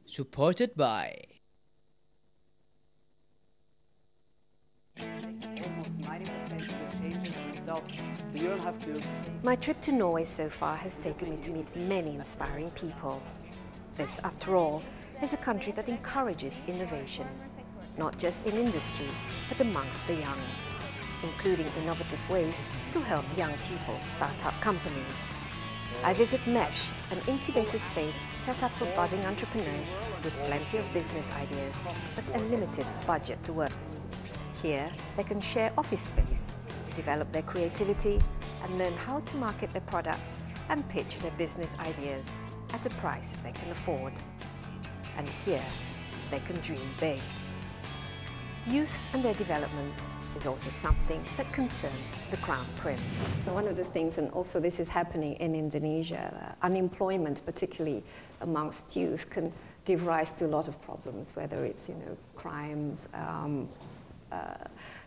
supported by almost 90% of the changes themselves, so you don't have to. My trip to Norway so far has taken me to meet many inspiring people. This, after all, is a country that encourages innovation, not just in industries, but amongst the young, including innovative ways to help young people start up companies. I visit Mesh, an incubator space set up for budding entrepreneurs with plenty of business ideas, but a limited budget to work. Here, they can share office space, develop their creativity, and learn how to market their products and pitch their business ideas at a price they can afford. And here, they can dream big. Youth and their development is also something that concerns the Crown Prince. One of the things, and also this is happening in Indonesia, unemployment, particularly amongst youth, can give rise to a lot of problems, whether it's, crimes,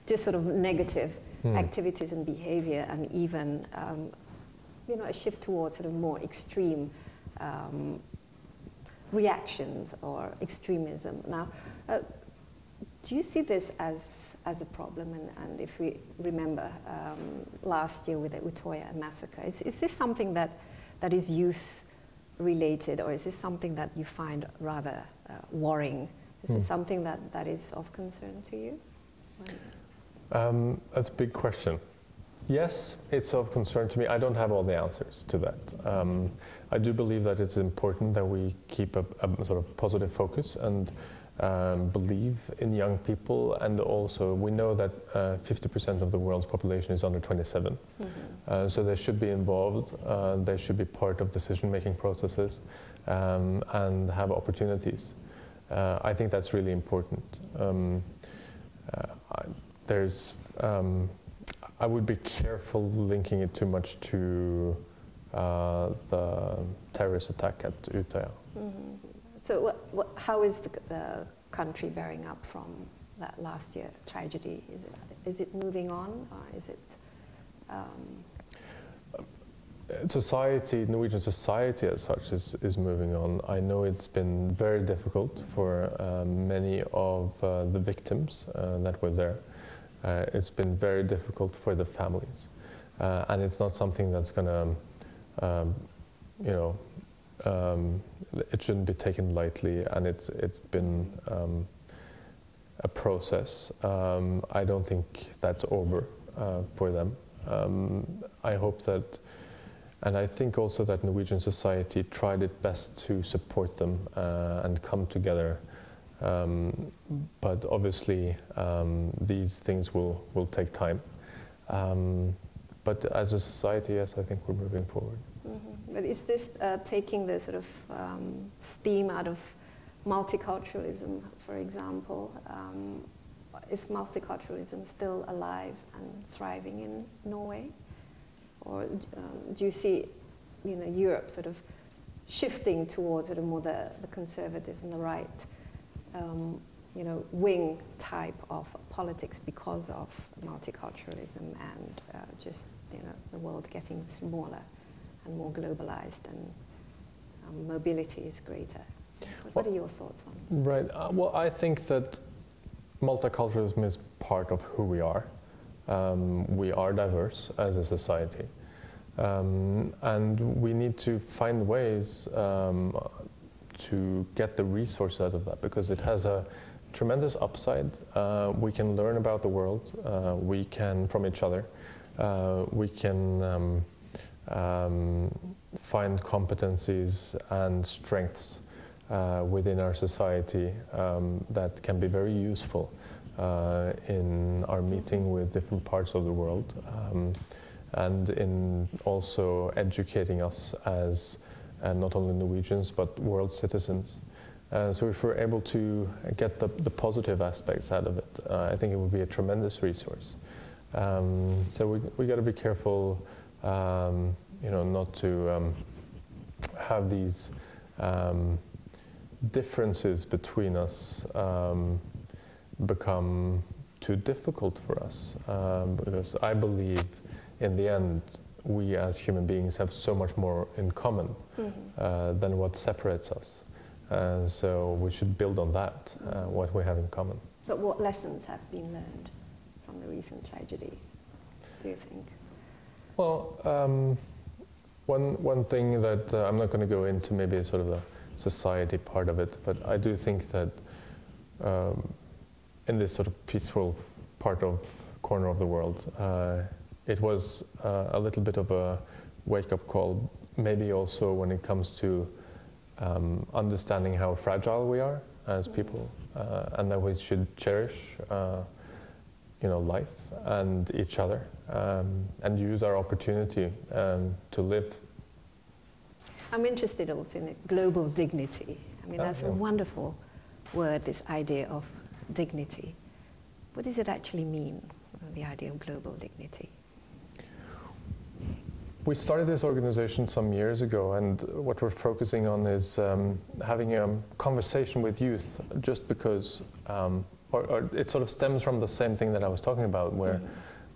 just sort of negative activities and behavior, and even, a shift towards sort of more extreme reactions or extremism. Now, do you see this as a problem? And if we remember last year with the Utoya massacre, is this something that is youth related, or is this something that you find rather worrying? Is it something that is of concern to you? That's a big question. Yes, it's of concern to me. I don't have all the answers to that. I do believe that it's important that we keep a sort of positive focus and believe in young people, and also we know that 50% of the world's population is under 27. So they should be involved, they should be part of decision-making processes and have opportunities. I think that's really important. I would be careful linking it too much to the terrorist attack at Utøya. So how is the country bearing up from that last year tragedy? Is it moving on, or is it... Society, Norwegian society as such is moving on. I know it's been very difficult for many of the victims that were there. It's been very difficult for the families. And it's not something that's going to, it shouldn't be taken lightly, and it's been a process. I don't think that's over for them. I hope that, and I think also that Norwegian society tried its best to support them and come together. But obviously these things will take time. But as a society, yes, I think we're moving forward. But is this taking the sort of steam out of multiculturalism, for example? Is multiculturalism still alive and thriving in Norway? Or do you see, Europe sort of shifting towards sort of more the conservative and the right, wing type of politics because of multiculturalism and just, the world getting smaller and more globalized, and mobility is greater? What are your thoughts on? Right. Well, I think that multiculturalism is part of who we are. We are diverse as a society. And we need to find ways to get the resource out of that, because it has a tremendous upside. We can learn about the world. We can, from each other, we can find competencies and strengths within our society that can be very useful in our meeting with different parts of the world, and in also educating us as not only Norwegians but world citizens. So if we're able to get the positive aspects out of it, I think it would be a tremendous resource. So we got to be careful, not to have these differences between us become too difficult for us, because I believe in the end we as human beings have so much more in common than what separates us. So we should build on that, what we have in common. But what lessons have been learned from the recent tragedy, do you think? Well, one thing that I'm not going to go into maybe sort of the society part of it, but I do think that in this sort of peaceful corner of the world, it was a little bit of a wake-up call, maybe also when it comes to understanding how fragile we are as people, and that we should cherish life and each other, and use our opportunity to live. I'm interested also in global dignity. I mean, that's a wonderful word, this idea of dignity. What does it actually mean, the idea of global dignity? We started this organization some years ago, and what we're focusing on is having a conversation with youth, just because, or it sort of stems from the same thing that I was talking about, where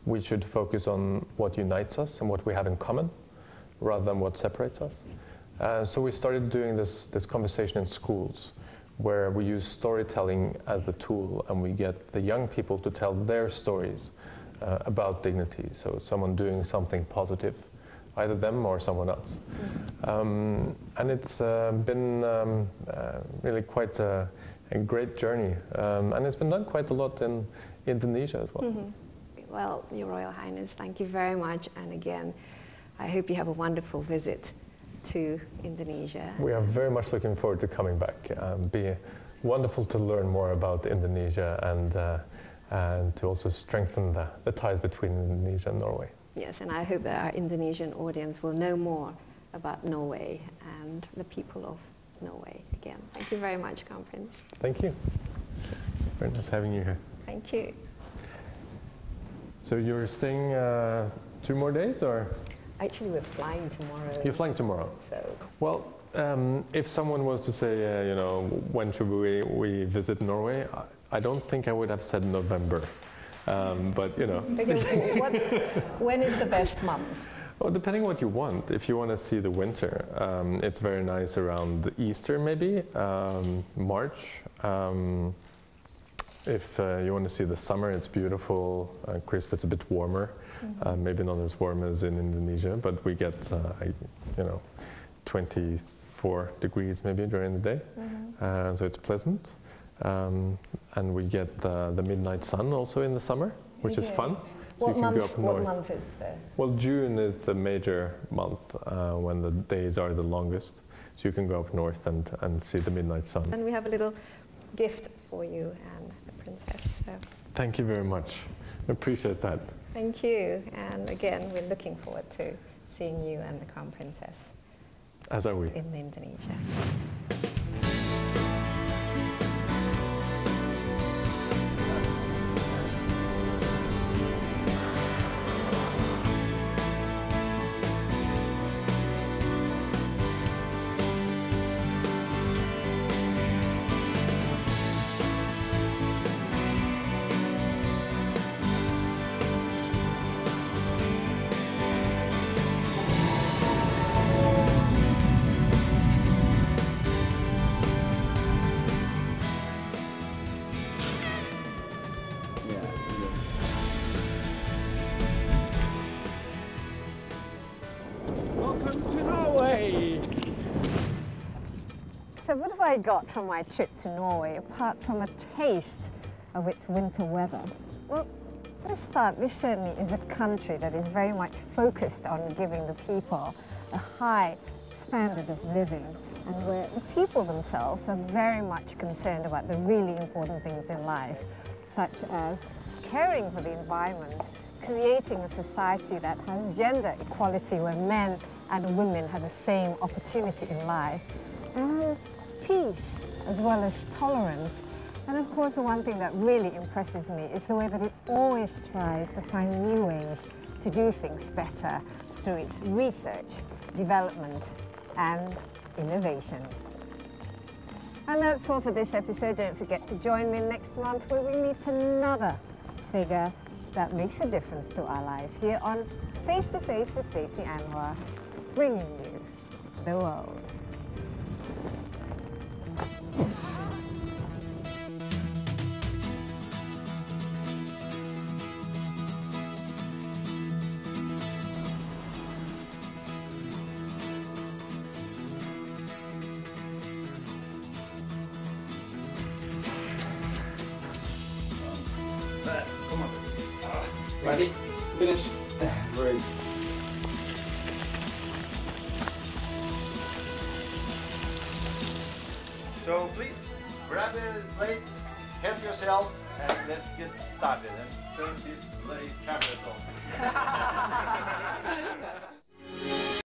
we should focus on what unites us and what we have in common, rather than what separates us. So we started doing this conversation in schools, where we use storytelling as the tool, and we get the young people to tell their stories about dignity. So someone doing something positive, either them or someone else. And it's been really quite a great journey. And it's been done quite a lot in Indonesia as well. Well, Your Royal Highness, thank you very much. And again, I hope you have a wonderful visit to Indonesia. We are very much looking forward to coming back. Be wonderful to learn more about Indonesia and to also strengthen the ties between Indonesia and Norway. Yes, and I hope that our Indonesian audience will know more about Norway and the people of Norway. Again, thank you very much, Crown Prince. Thank you. Very nice having you here. Thank you. So you're staying 2 more days, or? Actually, we're flying tomorrow. You're flying tomorrow? So. Well, if someone was to say, when should we visit Norway, I don't think I would have said November. But, When is the best month? Well, depending what you want. If you want to see the winter, it's very nice around Easter, maybe, March. If you want to see the summer, it's beautiful, crisp, it's a bit warmer. Maybe not as warm as in Indonesia, but we get, 24 degrees maybe during the day. So it's pleasant. And we get the midnight sun also in the summer, which is fun. What month is there? Well, June is the major month when the days are the longest. So you can go up north and see the midnight sun. And we have a little gift for you and the princess. So. Thank you very much. I appreciate that. Thank you. And again, we're looking forward to seeing you and the Crown Princess. As are we. In Indonesia. So what have I got from my trip to Norway, apart from a taste of its winter weather? Well, for a start, this certainly is a country that is very much focused on giving the people a high standard of living, and where the people themselves are very much concerned about the really important things in life, such as caring for the environment, creating a society that has gender equality where men and women have the same opportunity in life, and peace as well as tolerance. And of course, the one thing that really impresses me is the way that it always tries to find new ways to do things better through its research, development and innovation. And that's all for this episode. Don't forget to join me next month where we meet another figure that makes a difference to our lives here on Face to Face with Stacey Anwar, bringing you the world. Come on. Ready? Finish. Great. So please, grab the plates, help yourself, and let's get started and turn these bloody cameras off.